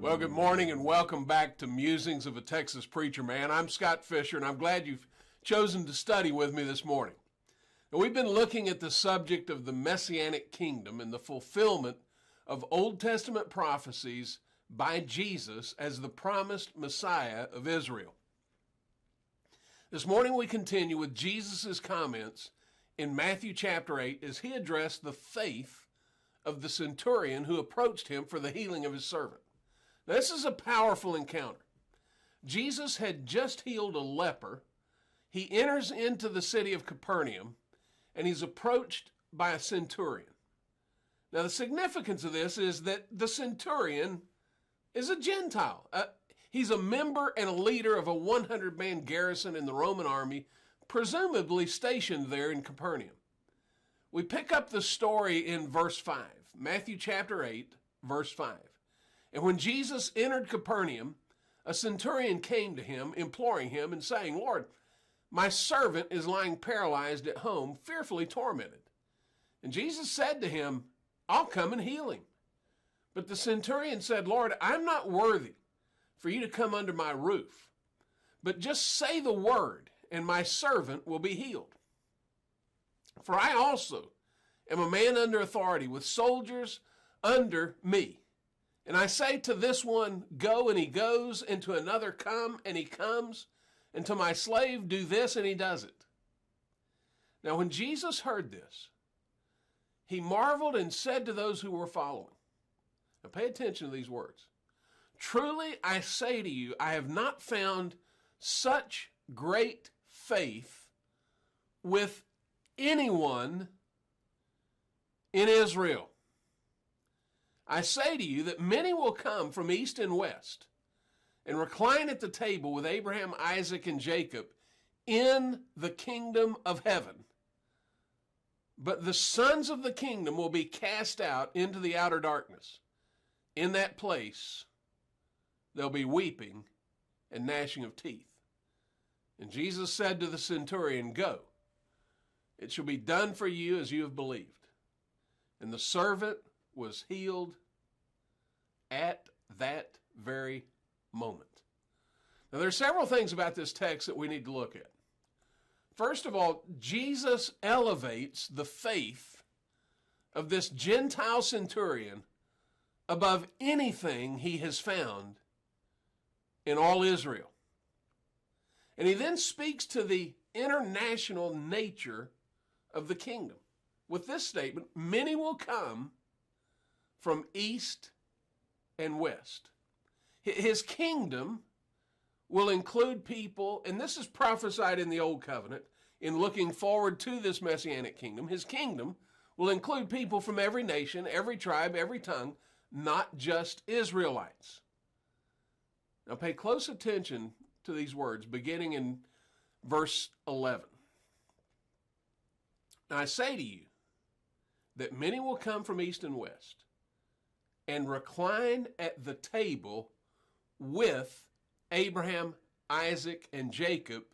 Well, good morning and welcome back to Musings of a Texas Preacher Man. I'm Scott Fisher, and I'm glad you've chosen to study with me this morning. Now, we've been looking at the subject of the Messianic Kingdom and the fulfillment of Old Testament prophecies by Jesus as the promised Messiah of Israel. This morning we continue with Jesus' comments in Matthew chapter 8 as he addressed the faith of the centurion who approached him for the healing of his servant. Now, this is a powerful encounter. Jesus had just healed a leper. He enters into the city of Capernaum, and he's approached by a centurion. Now, the significance of this is that the centurion is a Gentile. He's a member and a leader of a 100-man garrison in the Roman army, presumably stationed there in Capernaum. We pick up the story in verse 5, Matthew chapter 8, verse 5. And when Jesus entered Capernaum, a centurion came to him, imploring him and saying, "Lord, my servant is lying paralyzed at home, fearfully tormented." And Jesus said to him, "I'll come and heal him." But the centurion said, "Lord, I'm not worthy for you to come under my roof, but just say the word, and my servant will be healed. For I also am a man under authority, with soldiers under me. And I say to this one, go, and he goes, and to another, come, and he comes, and to my slave, do this, and he does it." Now when Jesus heard this, he marveled and said to those who were following. Now pay attention to these words. "Truly I say to you, I have not found such great faith with anyone in Israel. I say to you that many will come from east and west and recline at the table with Abraham, Isaac, and Jacob in the kingdom of heaven. But the sons of the kingdom will be cast out into the outer darkness. In that place, there'll be weeping and gnashing of teeth." And Jesus said to the centurion, "Go, it shall be done for you as you have believed." And the servant was healed at that very moment. Now, there are several things about this text that we need to look at. First of all, Jesus elevates the faith of this Gentile centurion above anything he has found in all Israel. And he then speaks to the international nature of the kingdom with this statement, "Many will come from east and west." His kingdom will include people, and this is prophesied in the Old Covenant, in looking forward to this Messianic kingdom. His kingdom will include people from every nation, every tribe, every tongue, not just Israelites. Now pay close attention to these words, beginning in verse 11. "Now I say to you that many will come from east and west and recline at the table with Abraham, Isaac, and Jacob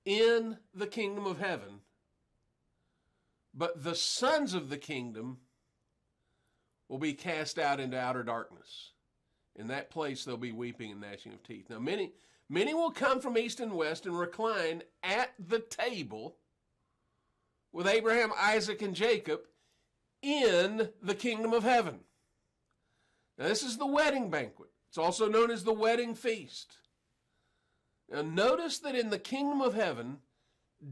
in the kingdom of heaven. But the sons of the kingdom will be cast out into outer darkness. In that place there'll be weeping and gnashing of teeth." Now many will come from east and west and recline at the table with Abraham, Isaac, and Jacob in the kingdom of heaven. Now this is the wedding banquet. It's also known as the wedding feast. Now notice that in the kingdom of heaven,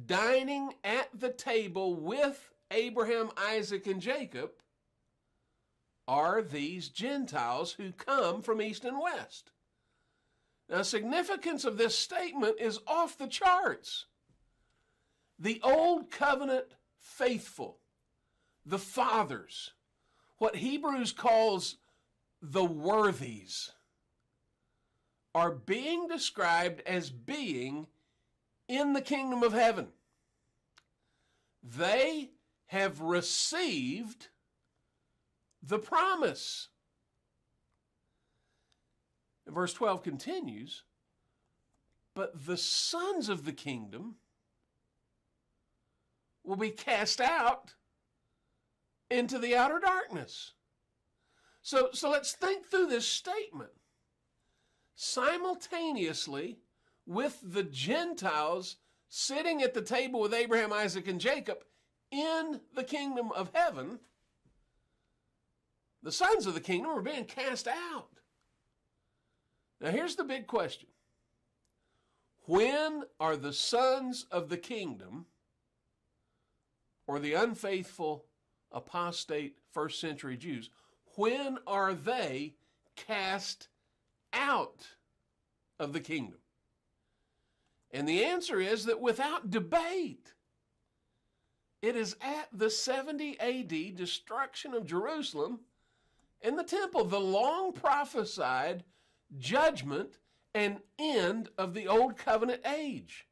dining at the table with Abraham, Isaac, and Jacob are these Gentiles who come from east and west. Now, the significance of this statement is off the charts. The Old Covenant faithful, the fathers, what Hebrews calls the worthies, are being described as being in the kingdom of heaven. They have received the promise. And verse 12 continues, "But the sons of the kingdom will be cast out into the outer darkness." So let's think through this statement. Simultaneously with the Gentiles sitting at the table with Abraham, Isaac, and Jacob in the kingdom of heaven, the sons of the kingdom are being cast out. Now here's the big question. When are the sons of the kingdom, or the unfaithful, apostate first century Jews, when are they cast out of the kingdom? And the answer is that without debate, it is at the 70 AD destruction of Jerusalem and the temple, the long prophesied judgment and end of the Old Covenant age.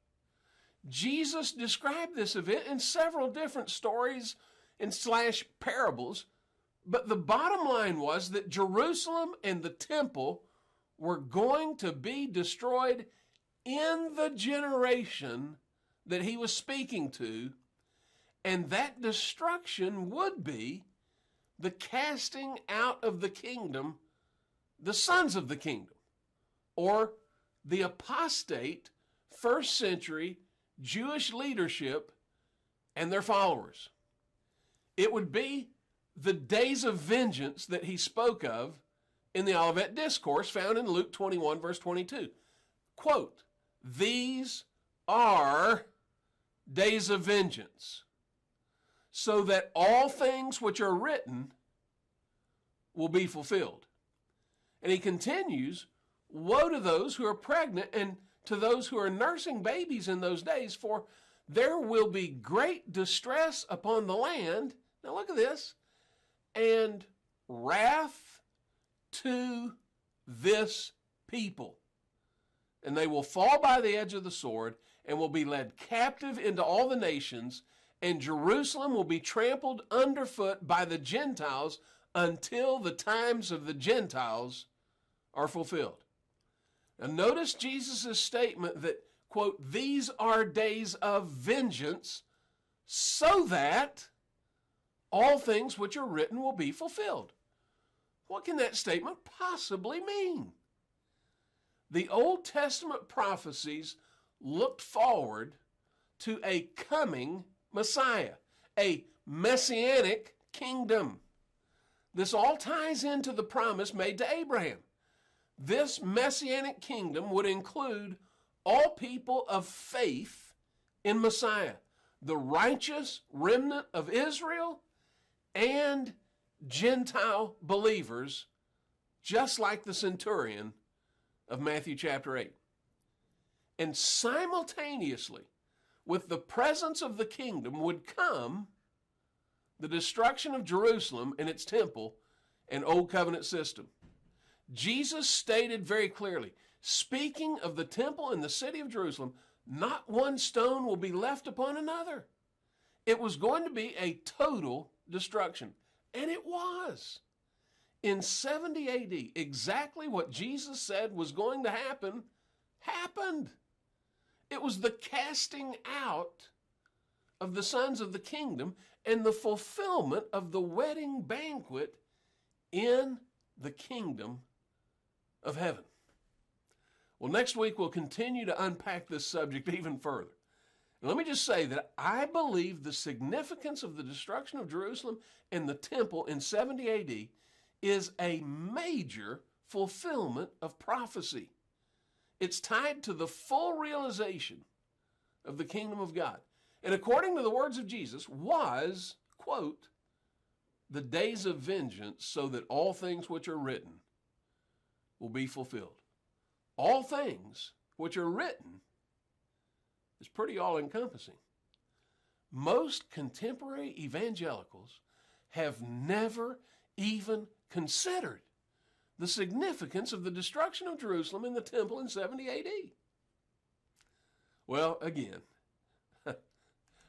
Jesus described this event in several different stories and / parables, but the bottom line was that Jerusalem and the temple were going to be destroyed in the generation that he was speaking to, and that destruction would be the casting out of the kingdom, the sons of the kingdom, or the apostate first century Jewish leadership and their followers. It would be the days of vengeance that he spoke of in the Olivet Discourse found in Luke 21, verse 22. Quote, "These are days of vengeance, so that all things which are written will be fulfilled." And he continues, "Woe to those who are pregnant and to those who are nursing babies in those days, for there will be great distress upon the land." Now look at this. "And wrath to this people. And they will fall by the edge of the sword and will be led captive into all the nations, and Jerusalem will be trampled underfoot by the Gentiles until the times of the Gentiles are fulfilled." And notice Jesus' statement that, quote, "These are days of vengeance, so that all things which are written will be fulfilled." What can that statement possibly mean? The Old Testament prophecies looked forward to a coming Messiah, a Messianic kingdom. This all ties into the promise made to Abraham. This Messianic kingdom would include all people of faith in Messiah, the righteous remnant of Israel, and Gentile believers, just like the centurion of Matthew chapter 8. And simultaneously with the presence of the kingdom would come the destruction of Jerusalem and its temple and Old Covenant system. Jesus stated very clearly, speaking of the temple and the city of Jerusalem, not one stone will be left upon another. It was going to be a total destruction, and it was. In 70 AD, exactly what Jesus said was going to happen, happened. It was the casting out of the sons of the kingdom and the fulfillment of the wedding banquet in the kingdom of heaven. Well, next week we'll continue to unpack this subject even further. And let me just say that I believe the significance of the destruction of Jerusalem and the temple in 70 AD is a major fulfillment of prophecy. It's tied to the full realization of the kingdom of God. And according to the words of Jesus, was, quote, "the days of vengeance, so that all things which are written will be fulfilled." All things which are written is pretty all-encompassing. Most contemporary evangelicals have never even considered the significance of the destruction of Jerusalem and the temple in 70 AD. Well, again,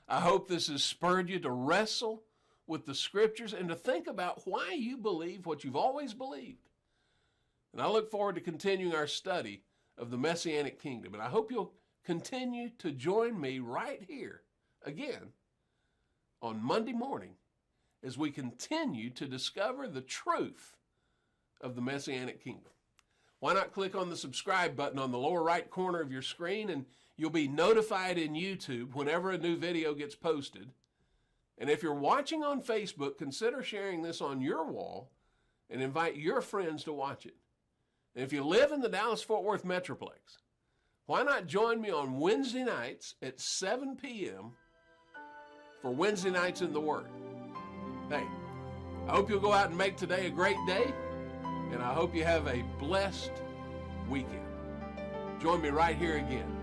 I hope this has spurred you to wrestle with the scriptures and to think about why you believe what you've always believed. And I look forward to continuing our study of the Messianic Kingdom. And I hope you'll continue to join me right here again on Monday morning as we continue to discover the truth of the Messianic Kingdom. Why not click on the subscribe button on the lower right corner of your screen, and you'll be notified in YouTube whenever a new video gets posted. And if you're watching on Facebook, consider sharing this on your wall and invite your friends to watch it. And if you live in the Dallas-Fort Worth Metroplex, why not join me on Wednesday nights at 7 p.m. for Wednesday Nights in the Word? Hey, I hope you'll go out and make today a great day, and I hope you have a blessed weekend. Join me right here again